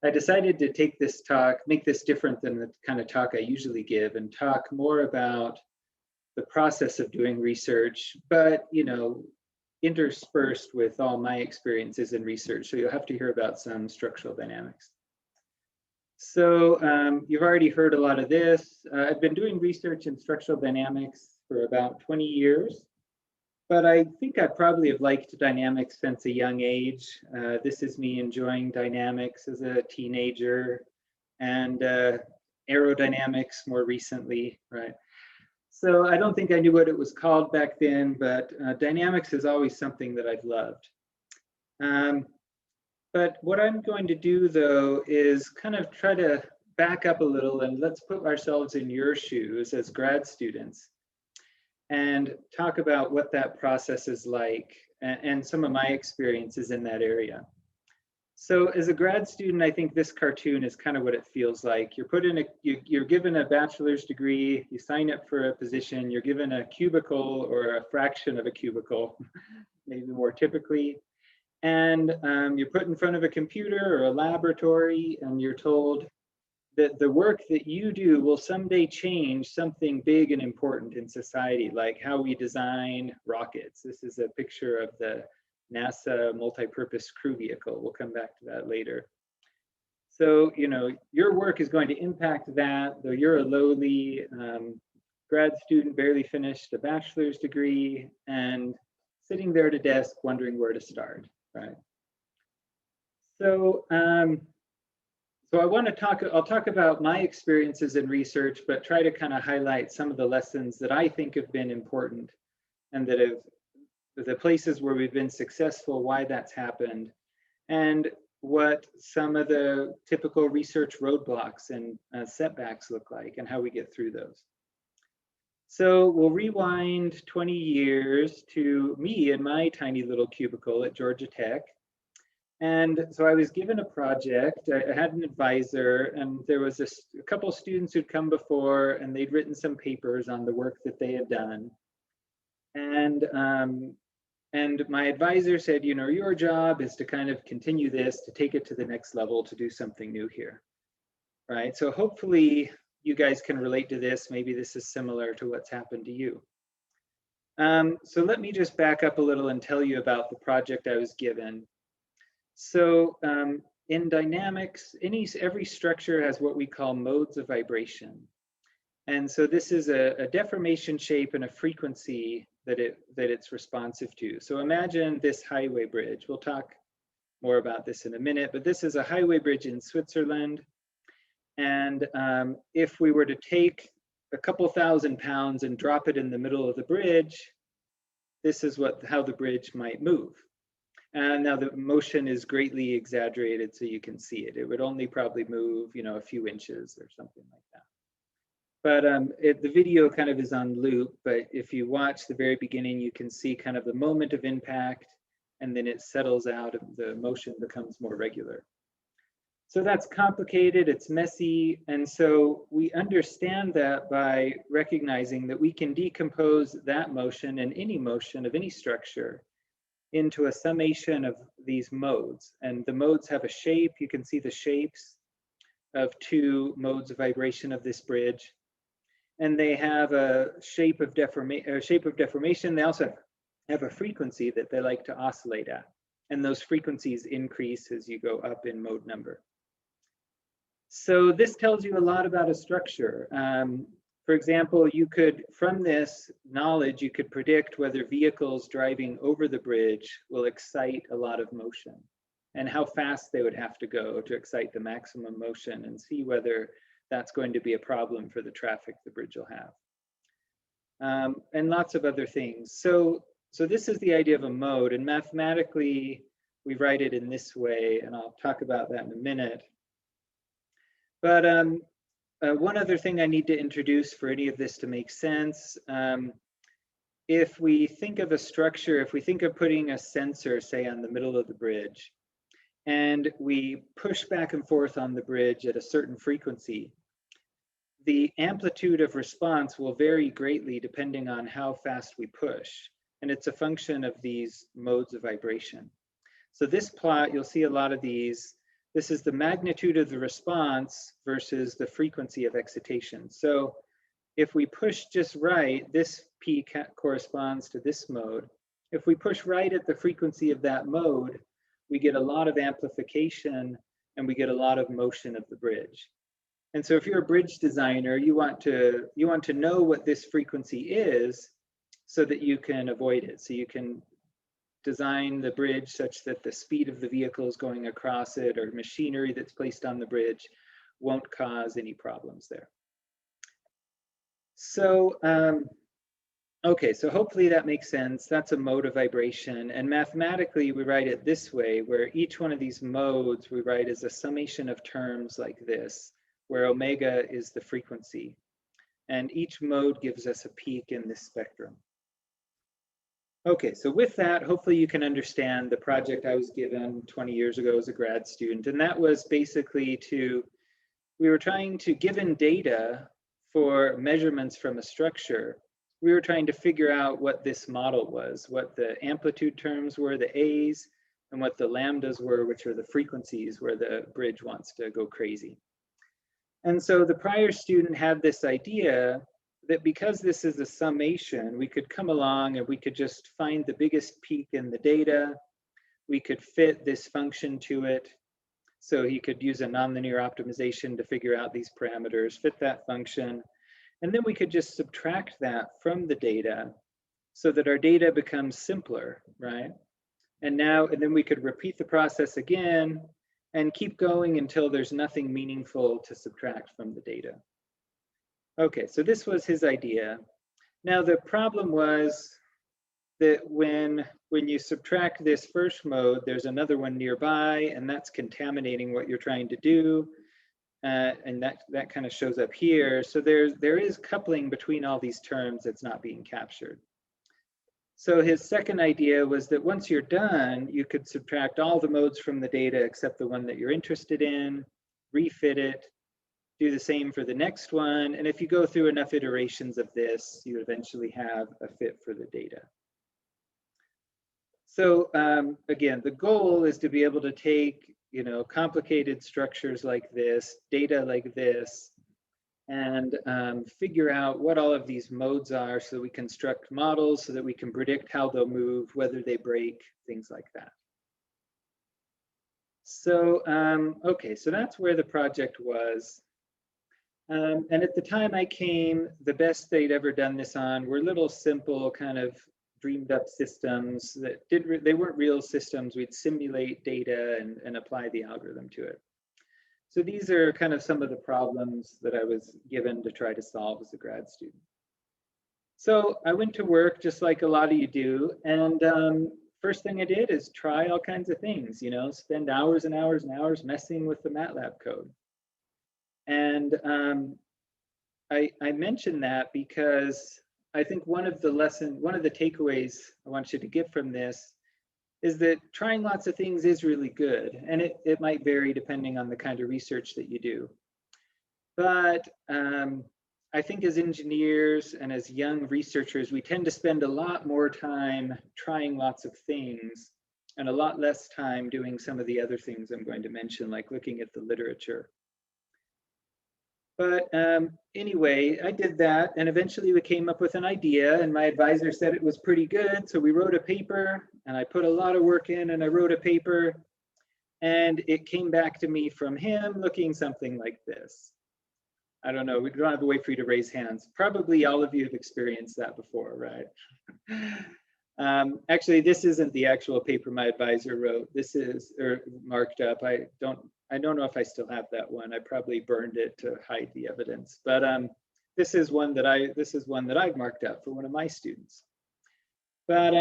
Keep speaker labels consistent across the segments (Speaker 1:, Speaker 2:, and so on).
Speaker 1: I decided to take this talk, make this different than the kind of talk I usually give, and talk more about the process of doing research, but interspersed with all my experiences in research. So you'll have to hear about some structural dynamics. So you've already heard a lot of this. I've been doing research in structural dynamics for about 20 years, but I think I probably have liked dynamics since a young age. This is me enjoying dynamics as a teenager, and aerodynamics more recently, right? So I don't think I knew what it was called back then, but dynamics is always something that I've loved. But what I'm going to do, though, is kind of try to back up a little and let's put ourselves in your shoes as grad students and talk about what that process is like and some of my experiences in that area. So as a grad student, I think this cartoon is kind of what it feels like. You're put in you're given a bachelor's degree, you sign up for a position, you're given a cubicle or a fraction of a cubicle, maybe more typically. And you're put in front of a computer or a laboratory, and you're told that the work that you do will someday change something big and important in society, like how we design rockets. This is a picture of the NASA multi-purpose crew vehicle. We'll come back to that later. So, your work is going to impact that, though you're a lowly grad student, barely finished a bachelor's degree, and sitting there at a desk wondering where to start. Right. So, I'll talk about my experiences in research, but try to kind of highlight some of the lessons that I think have been important and that have the places where we've been successful, why that's happened, and what some of the typical research roadblocks and setbacks look like and how we get through those. So we'll rewind 20 years to me in my tiny little cubicle at Georgia Tech. And so I was given a project. I had an advisor, and there was a couple students who'd come before, and they'd written some papers on the work that they had done. And my advisor said, your job is to kind of continue this, to take it to the next level, to do something new here, right? So hopefully you guys can relate to this. Maybe this is similar to what's happened to you. So let me just back up a little and tell you about the project I was given. So in dynamics, every structure has what we call modes of vibration. And so this is a deformation shape and a frequency that it's responsive to. So imagine this highway bridge. We'll talk more about this in a minute, but this is a highway bridge in Switzerland. And if we were to take a couple thousand pounds and drop it in the middle of the bridge, this is how the bridge might move. And now the motion is greatly exaggerated so you can see it. It would only probably move, a few inches or something like that. But the video kind of is on loop, but if you watch the very beginning, you can see kind of the moment of impact, and then it settles out, the motion becomes more regular. So that's complicated, it's messy, and so we understand that by recognizing that we can decompose that motion and any motion of any structure into a summation of these modes. And the modes have a shape. You can see the shapes of two modes of vibration of this bridge. And they have a shape of deformation. They also have a frequency that they like to oscillate at. And those frequencies increase as you go up in mode number. So this tells you a lot about a structure. For example, from this knowledge, you could predict whether vehicles driving over the bridge will excite a lot of motion and how fast they would have to go to excite the maximum motion, and see whether that's going to be a problem for the traffic the bridge will have. And lots of other things. So this is the idea of a mode, and mathematically, we write it in this way, and I'll talk about that in a minute. But one other thing I need to introduce for any of this to make sense, if we think of a structure, if we think of putting a sensor, say, on the middle of the bridge, and we push back and forth on the bridge at a certain frequency, the amplitude of response will vary greatly depending on how fast we push. And it's a function of these modes of vibration. So this plot, you'll see a lot of these. This is the magnitude of the response versus the frequency of excitation. So if we push just right, this peak corresponds to this mode. If we push right at the frequency of that mode, we get a lot of amplification and we get a lot of motion of the bridge. And so if you're a bridge designer, you want to know what this frequency is so that you can avoid it. So you can design the bridge such that the speed of the vehicles going across it or machinery that's placed on the bridge won't cause any problems there. So, okay, so hopefully that makes sense. That's a mode of vibration. And mathematically, we write it this way, where each one of these modes we write as a summation of terms like this, where omega is the frequency. And each mode gives us a peak in this spectrum. Okay, so with that, hopefully you can understand the project I was given 20 years ago as a grad student. And that was basically we were trying to, given data for measurements from a structure, we were trying to figure out what this model was, what the amplitude terms were, the A's, and what the lambdas were, which are the frequencies where the bridge wants to go crazy. And so the prior student had this idea that because this is a summation, we could come along and we could just find the biggest peak in the data. We could fit this function to it. So he could use a nonlinear optimization to figure out these parameters, fit that function. And then we could just subtract that from the data so that our data becomes simpler, right? And then we could repeat the process again and keep going until there's nothing meaningful to subtract from the data. Okay, so this was his idea. Now the problem was that when you subtract this first mode, there's another one nearby, and that's contaminating what you're trying to do. And that kind of shows up here. So there is coupling between all these terms that's not being captured. So his second idea was that once you're done, you could subtract all the modes from the data except the one that you're interested in, refit it, do the same for the next one. And if you go through enough iterations of this, you eventually have a fit for the data. So again, the goal is to be able to take, complicated structures like this, data like this, and figure out what all of these modes are so that we construct models so that we can predict how they'll move, whether they break, things like that. So, okay, so that's where the project was. And at the time I came, the best they'd ever done this on were little simple kind of dreamed up systems that they weren't real systems. We'd simulate data and apply the algorithm to it. So these are kind of some of the problems that I was given to try to solve as a grad student. So I went to work just like a lot of you do. And first thing I did is try all kinds of things, spend hours and hours and hours messing with the MATLAB code. And I mention that because I think one of the takeaways I want you to get from this is that trying lots of things is really good. And it might vary depending on the kind of research that you do. But I think as engineers and as young researchers, we tend to spend a lot more time trying lots of things and a lot less time doing some of the other things I'm going to mention, like looking at the literature. But anyway, I did that, and eventually we came up with an idea, and my advisor said it was pretty good. So we wrote a paper, and I put a lot of work in, and I wrote a paper, and it came back to me from him looking something like this. I don't know, we don't have a way for you to raise hands. Probably all of you have experienced that before, right? Actually, this isn't the actual paper my advisor wrote. This is marked up. I don't know if I still have that one. I probably burned it to hide the evidence. But this is one that I've marked up for one of my students. But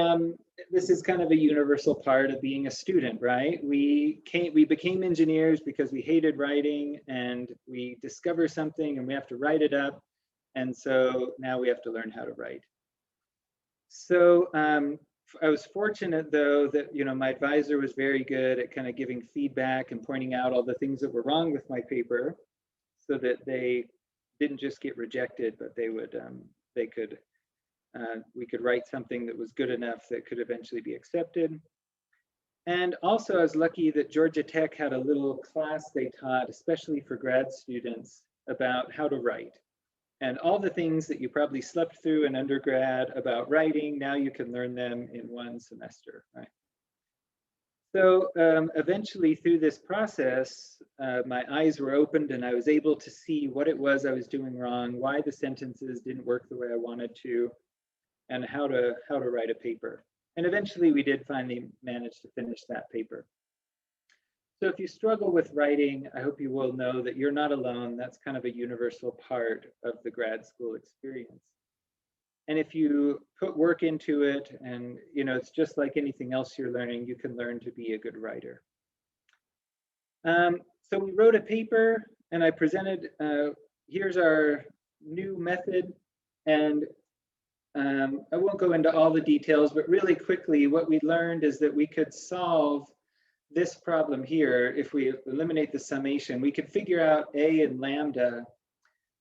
Speaker 1: this is kind of a universal part of being a student, right? We became engineers because we hated writing, and we discover something and we have to write it up. And so now we have to learn how to write. So I was fortunate though that my advisor was very good at kind of giving feedback and pointing out all the things that were wrong with my paper, so that they didn't just get rejected, but we could write something that was good enough that could eventually be accepted. And also I was lucky that Georgia Tech had a little class they taught, especially for grad students, about how to write. And all the things that you probably slept through in undergrad about writing, now you can learn them in one semester, right? So eventually through this process, my eyes were opened and I was able to see what it was I was doing wrong, why the sentences didn't work the way I wanted to, and how to write a paper. And eventually we did finally manage to finish that paper. So if you struggle with writing, I hope you will know that you're not alone. That's kind of a universal part of the grad school experience. And if you put work into it, and it's just like anything else you're learning, you can learn to be a good writer. So we wrote a paper and I presented, here's our new method. And I won't go into all the details, but really quickly, what we learned is that we could solve this problem here. If we eliminate the summation, we could figure out A and lambda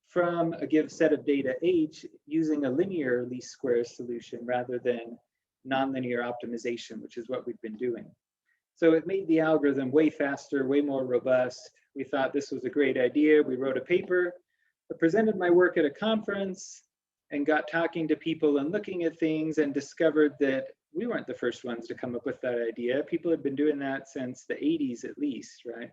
Speaker 1: from a given set of data H using a linear least squares solution rather than nonlinear optimization, which is what we've been doing. So it made the algorithm way faster, way more robust. We thought this was a great idea. We wrote a paper. I presented my work at a conference and got talking to people and looking at things and discovered that we weren't the first ones to come up with that idea. People had been doing that since the 80s at least, right?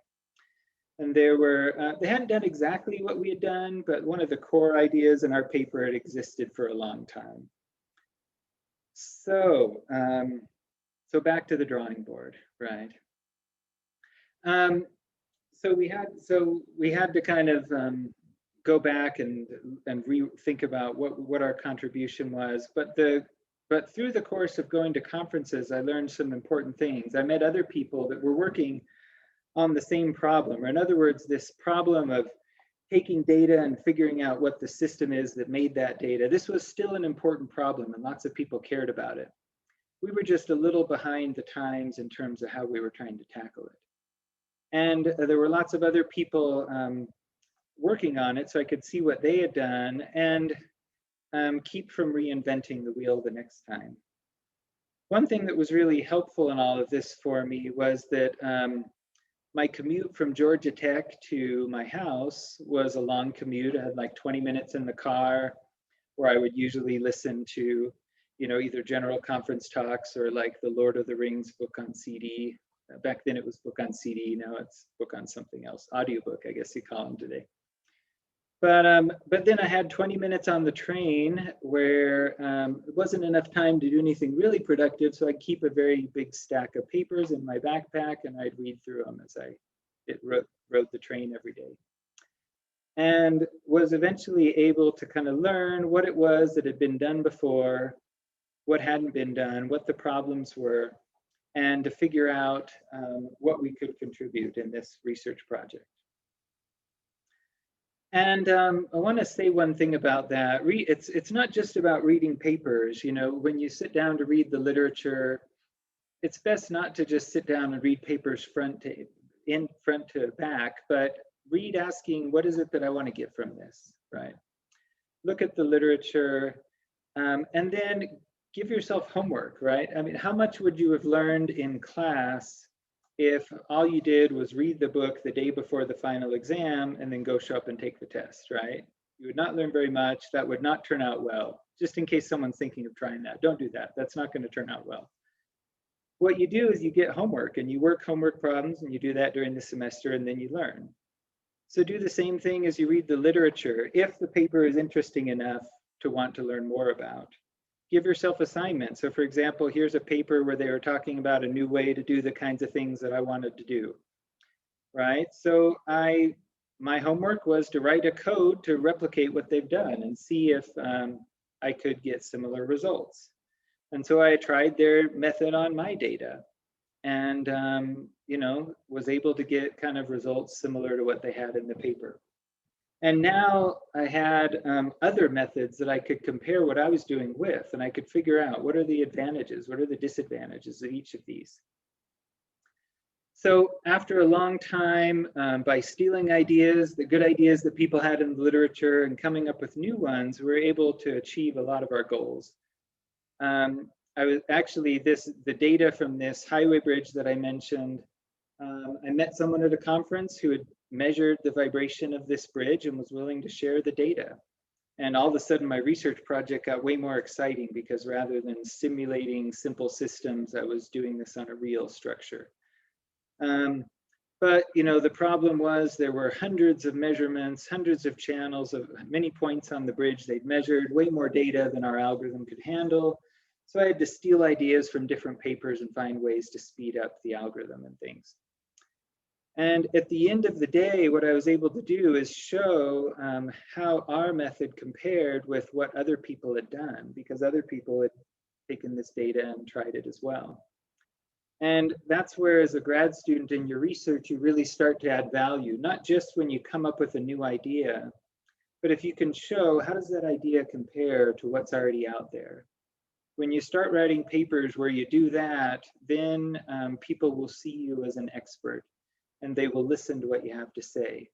Speaker 1: And there were, they hadn't done exactly what we had done, but one of the core ideas in our paper had existed for a long time. So, so back to the drawing board, right? So we had to kind of go back and rethink about what our contribution was. But through the course of going to conferences, I learned some important things. I met other people that were working on the same problem, or in other words, this problem of taking data and figuring out what the system is that made that data. This was still an important problem and lots of people cared about it. We were just a little behind the times in terms of how we were trying to tackle it. And there were lots of other people working on it, so I could see what they had done and keep from reinventing the wheel the next time. One thing that was really helpful in all of this for me was that my commute from Georgia Tech to my house was a long commute. I had like 20 minutes in the car where I would usually listen to, either general conference talks or like the Lord of the Rings book on CD. Back then it was book on CD, now it's book on something else, audiobook, I guess you call them today. But then I had 20 minutes on the train where it wasn't enough time to do anything really productive, so I'd keep a very big stack of papers in my backpack and I'd read through them as I rode the train every day. And was eventually able to kind of learn what it was that had been done before, what hadn't been done, what the problems were, and to figure out what we could contribute in this research project. And I want to say one thing about that. It's not just about reading papers. When you sit down to read the literature, it's best not to just sit down and read papers front to back, but read asking, what is it that I want to get from this, right? Look at the literature, and then give yourself homework, right? I mean, how much would you have learned in class if all you did was read the book the day before the final exam and then go show up and take the test, right? You would not learn very much. That would not turn out well. Just in case someone's thinking of trying that, don't do that. That's not going to turn out well. What you do is you get homework and you work homework problems, and you do that during the semester and then you learn. So do the same thing as you read the literature. If the paper is interesting enough to want to learn more about, give yourself assignments. So for example, here's a paper where they were talking about a new way to do the kinds of things that I wanted to do, right? So my homework was to write a code to replicate what they've done and see if I could get similar results. And so I tried their method on my data and, was able to get kind of results similar to what they had in the paper. And now I had other methods that I could compare what I was doing with, and I could figure out what are the advantages, what are the disadvantages of each of these. So after a long time, by stealing ideas, the good ideas that people had in the literature and coming up with new ones, we were able to achieve a lot of our goals. I I was actually the data from this highway bridge that I mentioned. I met someone at a conference who had measured the vibration of this bridge and was willing to share the data. And all of a sudden, my research project got way more exciting because rather than simulating simple systems, I was doing this on a real structure. But the problem was there were hundreds of measurements, hundreds of channels of many points on the bridge. They'd measured way more data than our algorithm could handle. So I had to steal ideas from different papers and find ways to speed up the algorithm and things. And at the end of the day, what I was able to do is show how our method compared with what other people had done, because other people had taken this data and tried it as well. And that's where, as a grad student in your research, you really start to add value, not just when you come up with a new idea, but if you can show how does that idea compare to what's already out there. When you start writing papers where you do that, then people will see you as an expert and they will listen to what you have to say.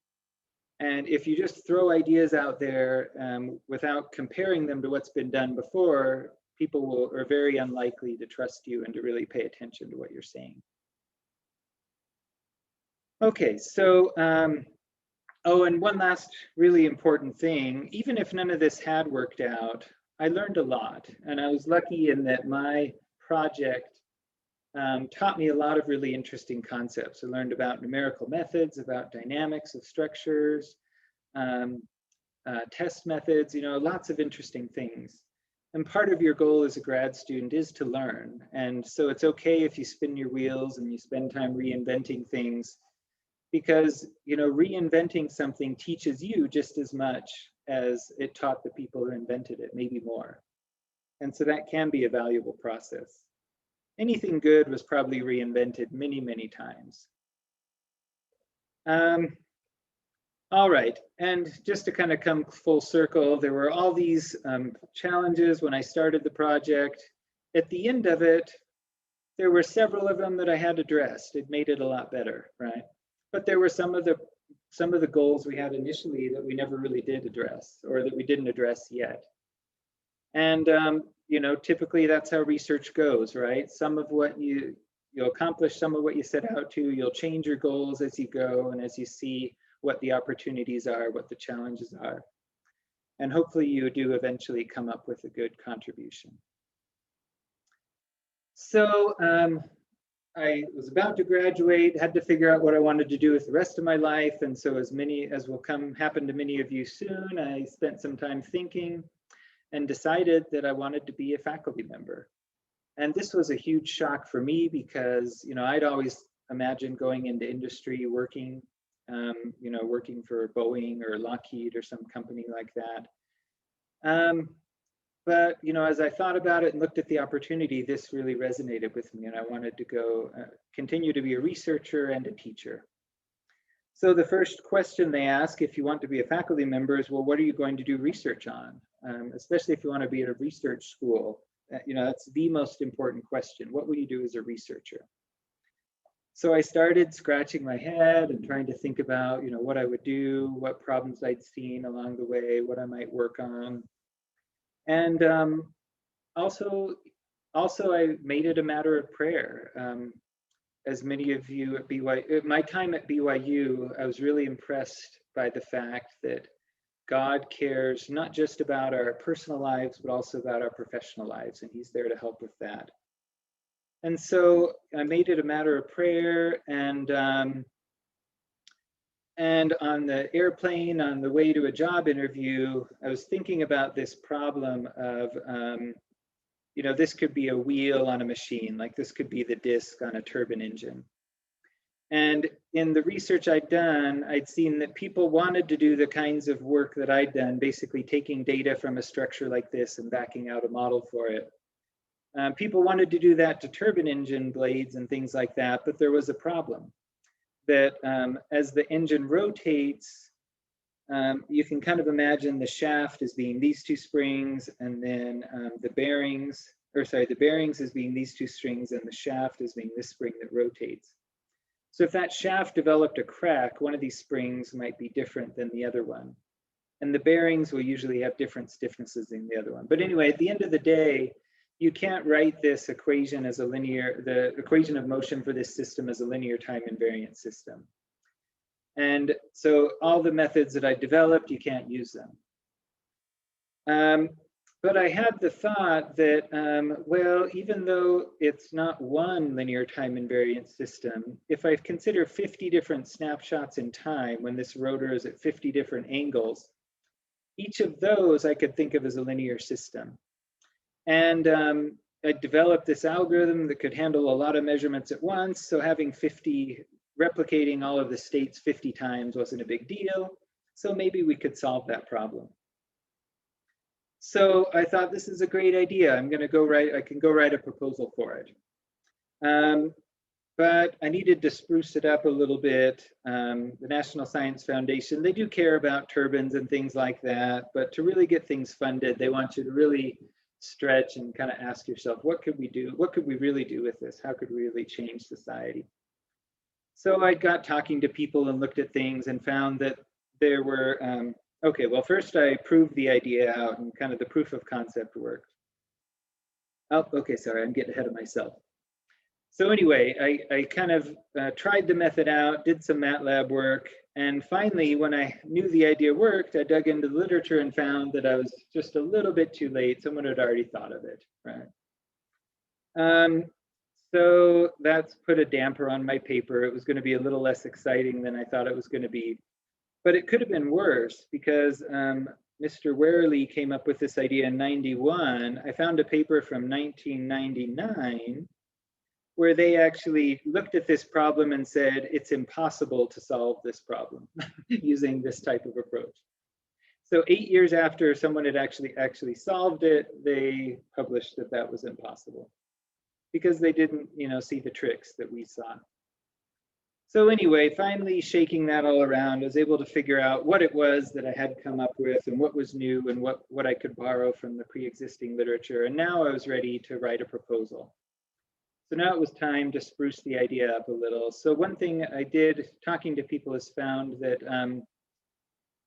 Speaker 1: And if you just throw ideas out there without comparing them to what's been done before, people are very unlikely to trust you and to really pay attention to what you're saying. Okay, so, oh, and one last really important thing, even if none of this had worked out, I learned a lot. And I was lucky in that my project taught me a lot of really interesting concepts. I learned about numerical methods, about dynamics of structures, test methods, lots of interesting things. And part of your goal as a grad student is to learn. And so it's okay if you spin your wheels and you spend time reinventing things, because reinventing something teaches you just as much as it taught the people who invented it, maybe more. And so that can be a valuable process. Anything good was probably reinvented many, many times. All right, and just to kind of come full circle, there were all these challenges when I started the project. At the end of it, there were several of them that I had addressed. It made it a lot better, right? But there were some of the goals we had initially that we never really did address, or that we didn't address yet. And typically that's how research goes, right? Some of what you'll accomplish, some of what you set out to, you'll change your goals as you go and as you see what the opportunities are, what the challenges are. And hopefully you do eventually come up with a good contribution. So I was about to graduate, had to figure out what I wanted to do with the rest of my life. And so as will happen to many of you soon, I spent some time thinking and decided that I wanted to be a faculty member. And this was a huge shock for me because, I'd always imagined going into industry, working for Boeing or Lockheed or some company like that. But, as I thought about it and looked at the opportunity, this really resonated with me, and I wanted to go continue to be a researcher and a teacher. So the first question they ask if you want to be a faculty member is, well, what are you going to do research on? Especially if you want to be at a research school, that's the most important question. What will you do as a researcher? So I started scratching my head and trying to think about, what I would do, what problems I'd seen along the way, what I might work on. And also I made it a matter of prayer. As many of you at BYU, my time at BYU, I was really impressed by the fact that God cares not just about our personal lives, but also about our professional lives, and He's there to help with that. And so I made it a matter of prayer, and on the airplane, on the way to a job interview, I was thinking about this problem of, this could be a wheel on a machine, like this could be the disc on a turbine engine. And in the research I'd done, I'd seen that people wanted to do the kinds of work that I'd done, basically taking data from a structure like this and backing out a model for it. People wanted to do that to turbine engine blades and things like that, but there was a problem that as the engine rotates, you can kind of imagine the shaft as being these two springs, and then the bearings as being these two strings, and the shaft as being this spring that rotates. So if that shaft developed a crack, one of these springs might be different than the other one. And the bearings will usually have different stiffnesses than the other one. But anyway, at the end of the day, you can't write this equation as a linear, the equation of motion for this system as a linear time invariant system. And so all the methods that I developed, you can't use them. But I had the thought that, well, even though it's not one linear time invariant system, if I consider 50 different snapshots in time when this rotor is at 50 different angles, each of those I could think of as a linear system. And I developed this algorithm that could handle a lot of measurements at once. So having replicating all of the states 50 times wasn't a big deal. So maybe we could solve that problem. So I thought, this is a great idea. I can go write a proposal for it. But I needed to spruce it up a little bit. The National Science Foundation, they do care about turbines and things like that, but to really get things funded, they want you to really stretch and kind of ask yourself, what could we do? What could we really do with this? How could we really change society? So I got talking to people and looked at things and found that there were, okay, well, first I proved the idea out and kind of the proof of concept worked. Oh, okay, sorry, I'm getting ahead of myself. So anyway, I kind of tried the method out, did some MATLAB work, and finally, when I knew the idea worked, I dug into the literature and found that I was just a little bit too late. Someone had already thought of it, right? So that's put a damper on my paper. It was going to be a little less exciting than I thought it was going to be. But it could have been worse because Mr. Werley came up with this idea in '91. I found a paper from 1999 where they actually looked at this problem and said, it's impossible to solve this problem using this type of approach. So 8 years after someone had actually solved it, they published that that was impossible because they didn't, see the tricks that we saw. So anyway, finally shaking that all around, I was able to figure out what it was that I had come up with and what was new and what I could borrow from the pre-existing literature. And now I was ready to write a proposal. So now it was time to spruce the idea up a little. So one thing I did talking to people is found that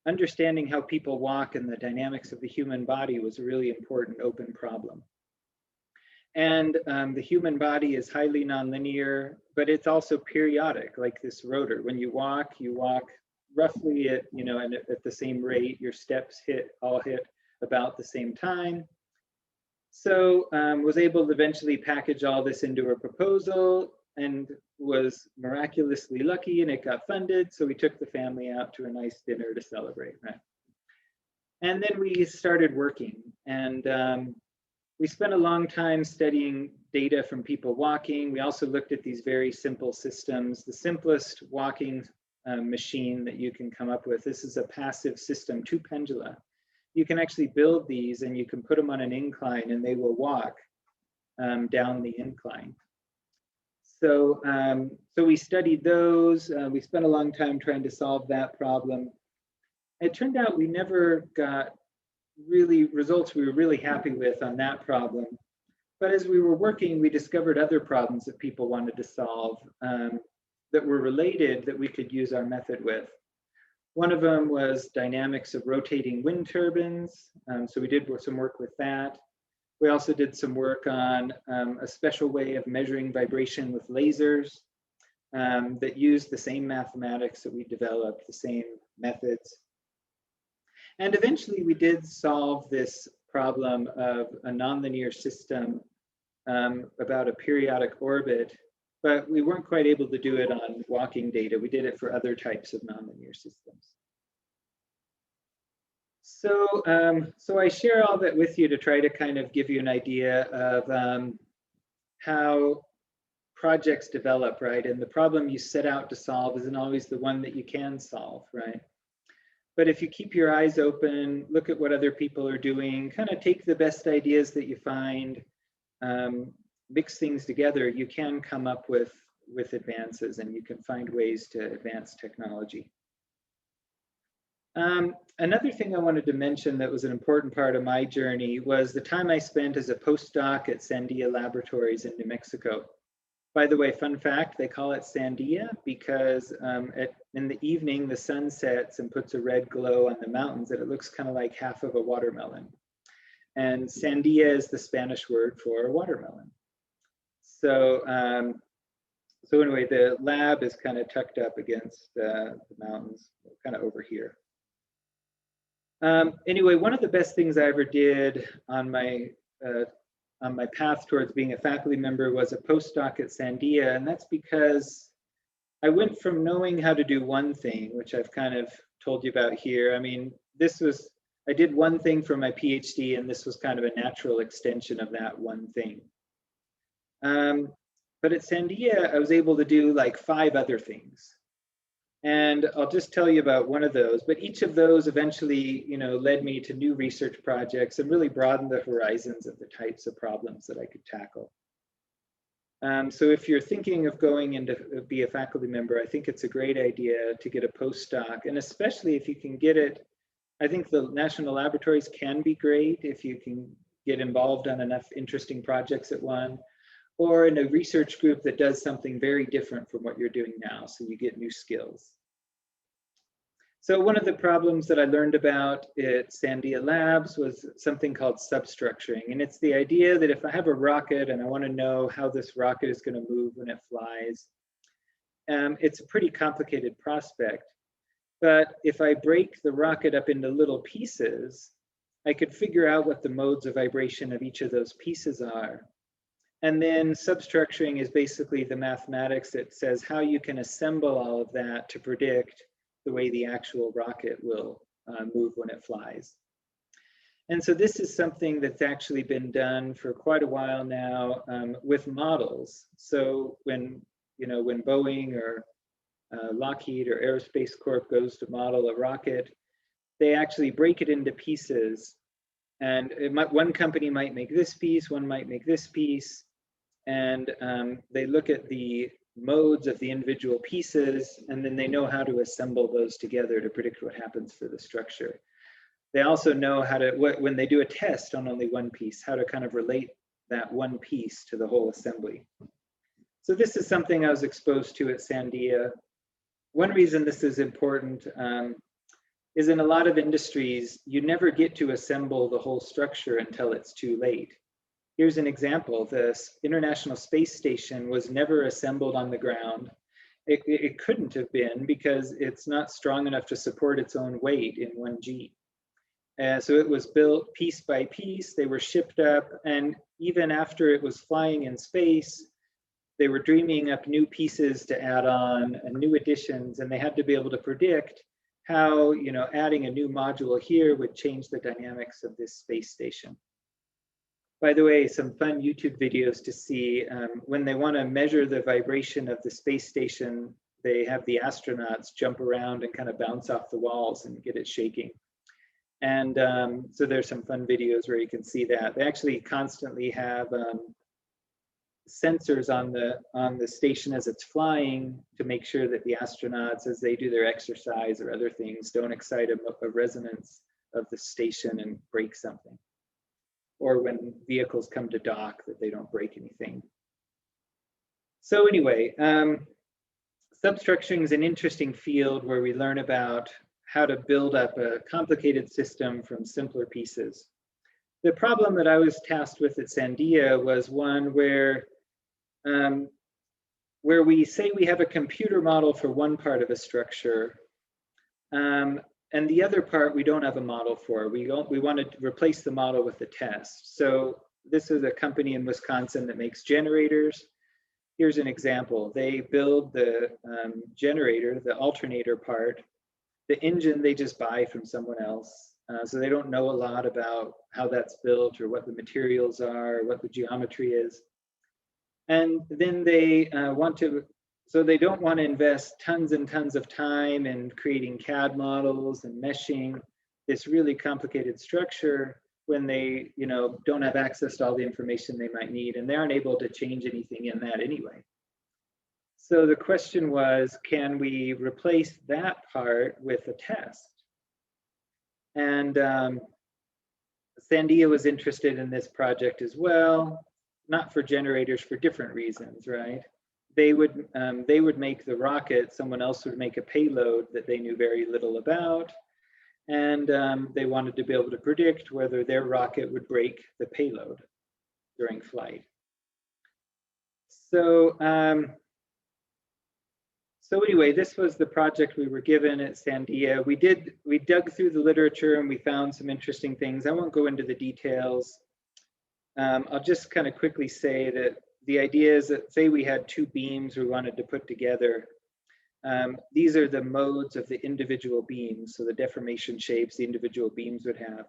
Speaker 1: understanding how people walk and the dynamics of the human body was a really important open problem. And the human body is highly nonlinear, but it's also periodic, like this rotor. When you walk roughly at, at the same rate. Your steps all hit about the same time. So was able to eventually package all this into a proposal and was miraculously lucky and it got funded. So we took the family out to a nice dinner to celebrate, right? And then we started working and we spent a long time studying data from people walking. We also looked at these very simple systems. The simplest walking machine that you can come up with, this is a passive system, 2 pendula. You can actually build these and you can put them on an incline and they will walk down the incline. So, so we studied those. We spent a long time trying to solve that problem. It turned out we never got really results we were really happy with on that problem. But as we were working, we discovered other problems that people wanted to solve that were related that we could use our method with. One of them was dynamics of rotating wind turbines. So we did some work with that. We also did some work on a special way of measuring vibration with lasers that used the same mathematics that we developed, the same methods. And eventually we did solve this problem of a nonlinear system about a periodic orbit, but we weren't quite able to do it on walking data. We did it for other types of nonlinear systems. So, so I share all that with you to try to kind of give you an idea of how projects develop, right? And the problem you set out to solve isn't always the one that you can solve, right? But if you keep your eyes open, look at what other people are doing, kind of take the best ideas that you find, mix things together, you can come up with advances and you can find ways to advance technology. Another thing I wanted to mention that was an important part of my journey was the time I spent as a postdoc at Sandia Laboratories in New Mexico. By the way, fun fact, they call it Sandia because in the evening, the sun sets and puts a red glow on the mountains and it looks kind of like half of a watermelon. and sandia is the Spanish word for watermelon. So, so anyway, the lab is kind of tucked up against the mountains, kind of over here. Anyway, one of the best things I ever did on my path towards being a faculty member was a postdoc at Sandia, and that's because I went from knowing how to do one thing, which I've kind of told you about here. I mean, I did one thing for my PhD, and this was kind of a natural extension of that one thing. But at Sandia, I was able to do like 5 other things. And I'll just tell you about one of those, but each of those eventually, led me to new research projects and really broadened the horizons of the types of problems that I could tackle. So if you're thinking of going into be a faculty member, I think it's a great idea to get a postdoc, and especially if you can get it. I think the national laboratories can be great if you can get involved on enough interesting projects at one, or in a research group that does something very different from what you're doing now, so you get new skills. So one of the problems that I learned about at Sandia Labs was something called substructuring. And it's the idea that if I have a rocket and I want to know how this rocket is going to move when it flies, it's a pretty complicated prospect. But if I break the rocket up into little pieces, I could figure out what the modes of vibration of each of those pieces are. And then substructuring is basically the mathematics that says how you can assemble all of that to predict the way the actual rocket will move when it flies. And so this is something that's actually been done for quite a while now with models. So when Boeing or Lockheed or Aerospace Corp goes to model a rocket, they actually break it into pieces. And one company might make this piece, one might make this piece, and they look at the modes of the individual pieces, and then they know how to assemble those together to predict what happens for the structure. They also know how to, when they do a test on only one piece, how to kind of relate that one piece to the whole assembly. So this is something I was exposed to at Sandia. One reason this is important is in a lot of industries, you never get to assemble the whole structure until it's too late. Here's an example. The International Space Station was never assembled on the ground. It couldn't have been because it's not strong enough to support its own weight in 1G. So it was built piece by piece. They were shipped up, and even after it was flying in space, they were dreaming up new pieces to add on and new additions, and they had to be able to predict how adding a new module here would change the dynamics of this space station. By the way, some fun YouTube videos to see. When they want to measure the vibration of the space station, they have the astronauts jump around and kind of bounce off the walls and get it shaking. And so there's some fun videos where you can see that. They actually constantly have sensors on the station as it's flying to make sure that the astronauts, as they do their exercise or other things, don't excite a resonance of the station and break something. Or when vehicles come to dock, that they don't break anything. So anyway, substructuring is an interesting field where we learn about how to build up a complicated system from simpler pieces. The problem that I was tasked with at Sandia was one where we say we have a computer model for one part of a structure, and the other part we don't have a model for. We want to replace the model with the test. So this is a company in Wisconsin that makes generators. Here's an example. They build the generator, the alternator part. The engine they just buy from someone else. So they don't know a lot about how that's built or what the materials are, what the geometry is. And then they so they don't want to invest tons and tons of time in creating CAD models and meshing this really complicated structure when they don't have access to all the information they might need, and they aren't able to change anything in that anyway. So the question was, can we replace that part with a test? And Sandia was interested in this project as well, not for generators, for different reasons, right? They would make the rocket, someone else would make a payload that they knew very little about, And they wanted to be able to predict whether their rocket would break the payload during flight. So, so anyway, this was the project we were given at Sandia. We dug through the literature and we found some interesting things. I won't go into the details. I'll just kind of quickly say that the idea is that, say we had two beams we wanted to put together. These are the modes of the individual beams, so the deformation shapes the individual beams would have.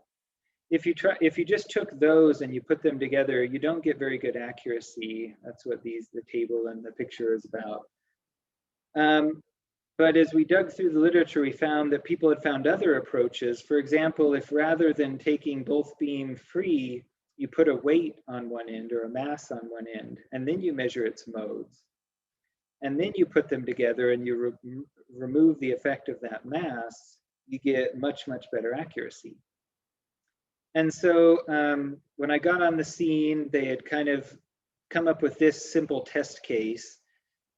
Speaker 1: If you just took those and you put them together, you don't get very good accuracy. That's what the table and the picture is about. But as we dug through the literature, we found that people had found other approaches. For example, if rather than taking both beam free, you put a weight on one end or a mass on one end, and then you measure its modes. And then you put them together and you remove the effect of that mass, you get much, much better accuracy. And so when I got on the scene, they had kind of come up with this simple test case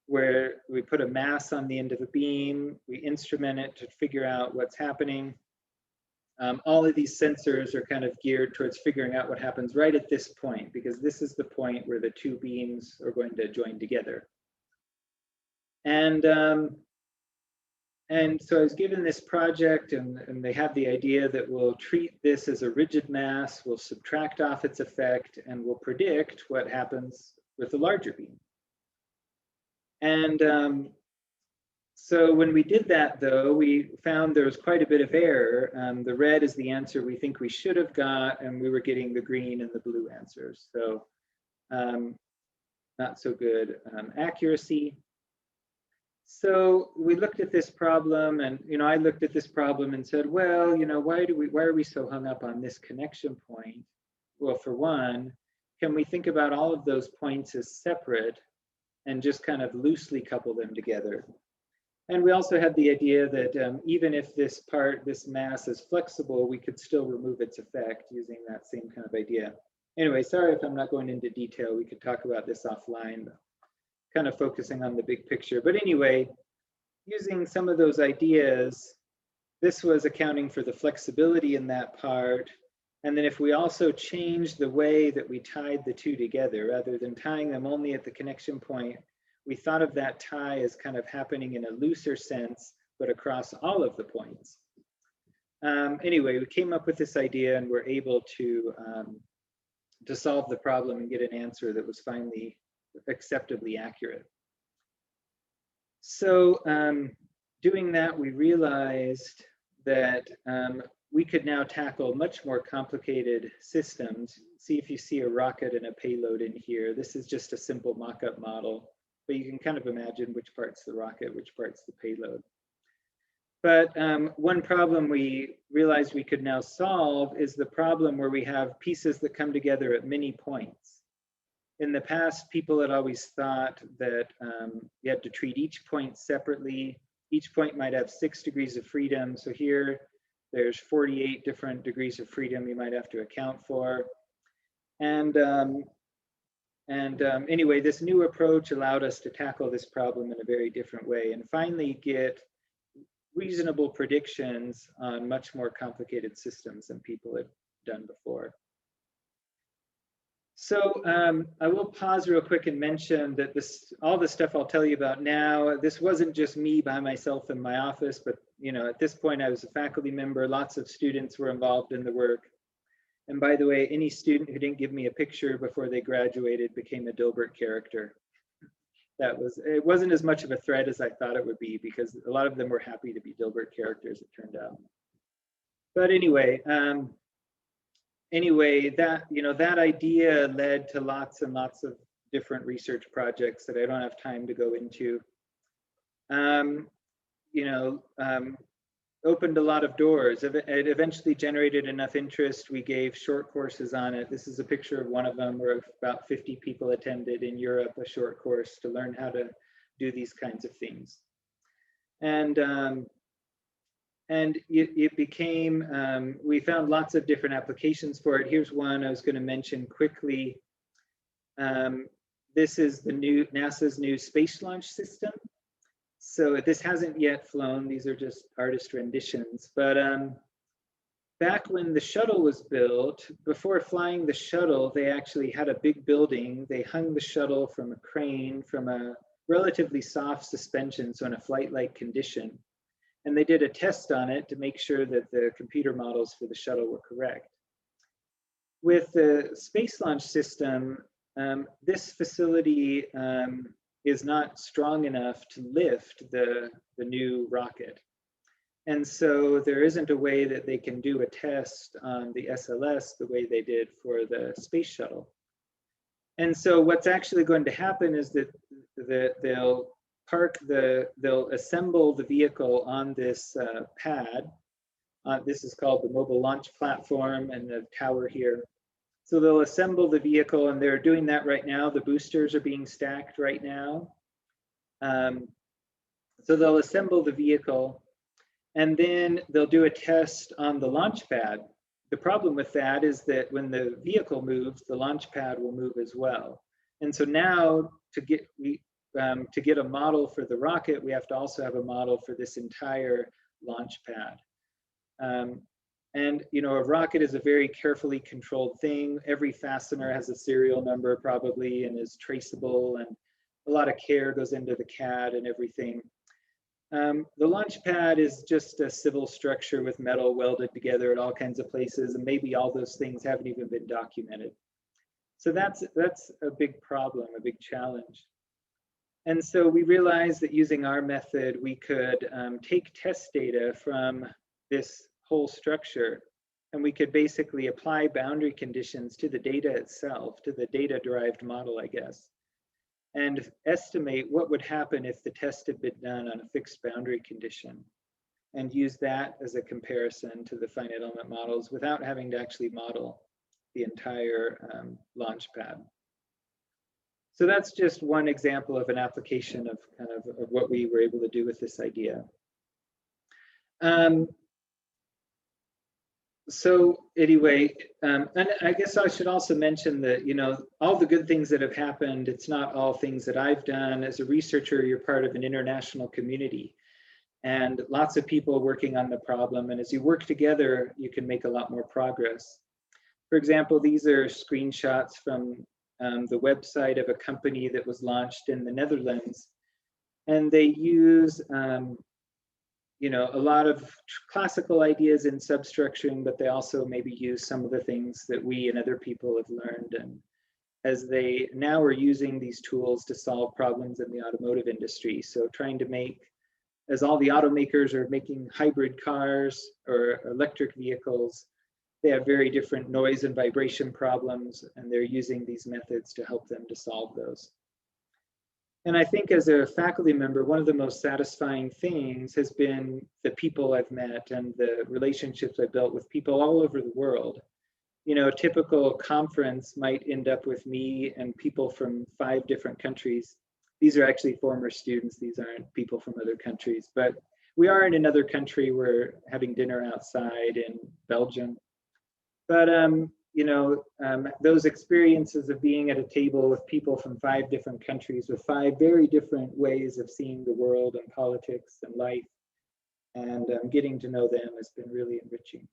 Speaker 1: where we put a mass on the end of a beam, we instrument it to figure out what's happening. All of these sensors are kind of geared towards figuring out what happens right at this point, because this is the point where the two beams are going to join together. And so I was given this project, and they had the idea that we'll treat this as a rigid mass, we'll subtract off its effect, and we'll predict what happens with the larger beam. And so when we did that, though, we found there was quite a bit of error. The red is the answer we think we should have got, and we were getting the green and the blue answers. So not so good accuracy. So we looked at this problem, and I looked at this problem and said, well, why are we so hung up on this connection point? Well, for one, can we think about all of those points as separate and just kind of loosely couple them together? And we also had the idea that even if this mass is flexible, we could still remove its effect using that same kind of idea. Anyway, sorry if I'm not going into detail. We could talk about this offline, but kind of focusing on the big picture. But anyway, using some of those ideas, this was accounting for the flexibility in that part. And then if we also change the way that we tied the two together, rather than tying them only at the connection point, we thought of that tie as kind of happening in a looser sense, but across all of the points. Anyway, we came up with this idea and were able to solve the problem and get an answer that was finally acceptably accurate. So doing that, we realized that we could now tackle much more complicated systems. See if you see a rocket and a payload in here. This is just a simple mock-up model, but you can kind of imagine which part's the rocket, which part's the payload. But one problem we realized we could now solve is the problem where we have pieces that come together at many points. In the past, people had always thought that you had to treat each point separately. Each point might have 6 degrees of freedom. So here, there's 48 different degrees of freedom you might have to account for. And anyway, this new approach allowed us to tackle this problem in a very different way and finally get reasonable predictions on much more complicated systems than people had done before. So I will pause real quick and mention that all the stuff I'll tell you about now, this wasn't just me by myself in my office, but at this point I was a faculty member, lots of students were involved in the work. And by the way, any student who didn't give me a picture before they graduated became a Dilbert character. It wasn't as much of a threat as I thought it would be, because a lot of them were happy to be Dilbert characters, it turned out. But anyway, that idea led to lots and lots of different research projects that I don't have time to go into. Opened a lot of doors. It eventually generated enough interest. We gave short courses on it. This is a picture of one of them where about 50 people attended in Europe a short course to learn how to do these kinds of things. And it became, we found lots of different applications for it. Here's one I was going to mention quickly. This is the NASA's new space launch system. So this hasn't yet flown. These are just artist renditions. But back when the shuttle was built, before flying the shuttle, they actually had a big building. They hung the shuttle from a crane from a relatively soft suspension, so in a flight-like condition. And they did a test on it to make sure that the computer models for the shuttle were correct. With the Space Launch System, this facility is not strong enough to lift the new rocket. And so there isn't a way that they can do a test on the SLS the way they did for the space shuttle. And so what's actually going to happen is that they'll assemble the vehicle on this pad. This is called the mobile launch platform and the tower here. So they'll assemble the vehicle, and they're doing that right now. The boosters are being stacked right now. So they'll assemble the vehicle, and then they'll do a test on the launch pad. The problem with that is that when the vehicle moves, the launch pad will move as well. And so now to get a model for the rocket, we have to also have a model for this entire launch pad. And a rocket is a very carefully controlled thing. Every fastener has a serial number probably and is traceable, and a lot of care goes into the CAD and everything. The launch pad is just a civil structure with metal welded together at all kinds of places, and maybe all those things haven't even been documented. So that's a big problem, a big challenge. And so we realized that using our method, we could take test data from this whole structure, and we could basically apply boundary conditions to the data itself, to the data-derived model, I guess, and estimate what would happen if the test had been done on a fixed boundary condition, and use that as a comparison to the finite element models without having to actually model the entire launch pad. So that's just one example of an application of of what we were able to do with this idea. So anyway, and I guess I should also mention that, all the good things that have happened, it's not all things that I've done. As a researcher, you're part of an international community and lots of people working on the problem. And as you work together, you can make a lot more progress. For example, these are screenshots from the website of a company that was launched in the Netherlands. And they use a lot of classical ideas in substructuring, but they also maybe use some of the things that we and other people have learned. And as they now are using these tools to solve problems in the automotive industry. So trying to make, as all the automakers are making hybrid cars or electric vehicles, they have very different noise and vibration problems, and they're using these methods to help them to solve those. And I think as a faculty member, one of the most satisfying things has been the people I've met and the relationships I've built with people all over the world. A typical conference might end up with me and people from 5 different countries. These are actually former students. These aren't people from other countries, but we are in another country. We're having dinner outside in Belgium. But those experiences of being at a table with people from 5 different countries with 5 very different ways of seeing the world and politics and life, and getting to know them has been really enriching.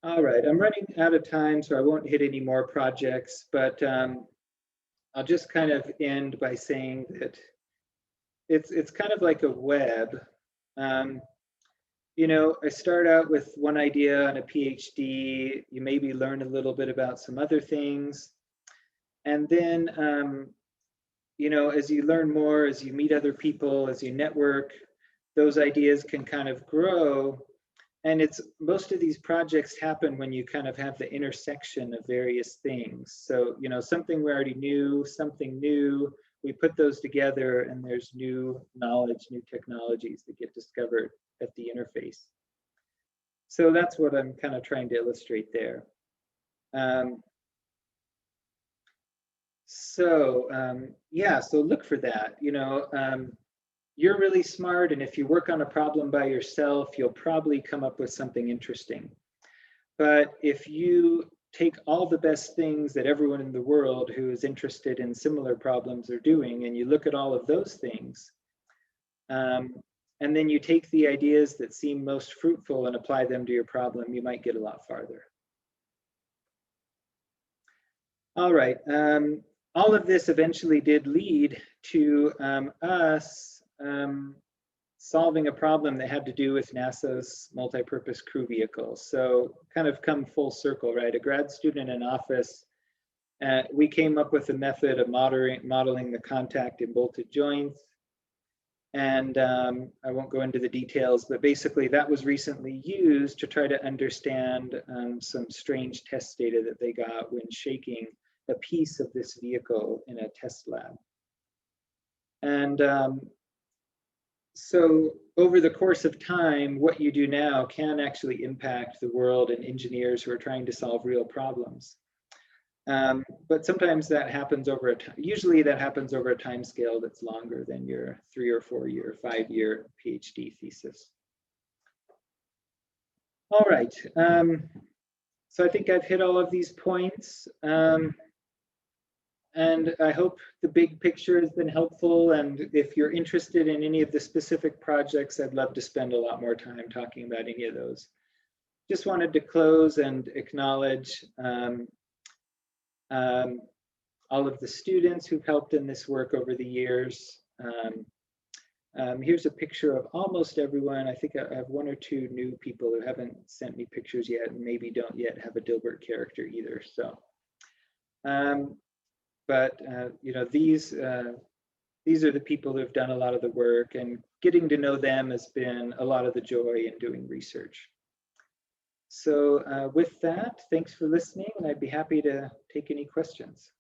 Speaker 1: All right, I'm running out of time, so I won't hit any more projects, but I'll just kind of end by saying that it's kind of like a web. I start out with one idea on a PhD, you maybe learn a little bit about some other things. And then, as you learn more, as you meet other people, as you network, those ideas can kind of grow. And most of these projects happen when you kind of have the intersection of various things. So, something we already knew, something new, we put those together and there's new knowledge, new technologies that get discovered at the interface. So that's what I'm kind of trying to illustrate there. So look for that. You're really smart, and if you work on a problem by yourself, you'll probably come up with something interesting. But if you take all the best things that everyone in the world who is interested in similar problems are doing, and you look at all of those things, and then you take the ideas that seem most fruitful and apply them to your problem, you might get a lot farther. All right, all of this eventually did lead to us solving a problem that had to do with NASA's multi-purpose crew vehicles. So kind of come full circle, right? A grad student in office, we came up with a method of modeling the contact in bolted joints. And I won't go into the details, but basically that was recently used to try to understand some strange test data that they got when shaking a piece of this vehicle in a test lab. And so over the course of time, what you do now can actually impact the world and engineers who are trying to solve real problems. But sometimes that happens over a time. Usually that happens over a time scale that's longer than your 3 or 4 year, 5-year PhD thesis. All right. So I think I've hit all of these points. And I hope the big picture has been helpful. And if you're interested in any of the specific projects, I'd love to spend a lot more time talking about any of those. Just wanted to close and acknowledge all of the students who've helped in this work over the years. Here's a picture of almost everyone. I think I have 1 or 2 new people who haven't sent me pictures yet and maybe don't yet have a Dilbert character either. So, you know, these are the people who've done a lot of the work, and getting to know them has been a lot of the joy in doing research. So with that, thanks for listening, and I'd be happy to take any questions.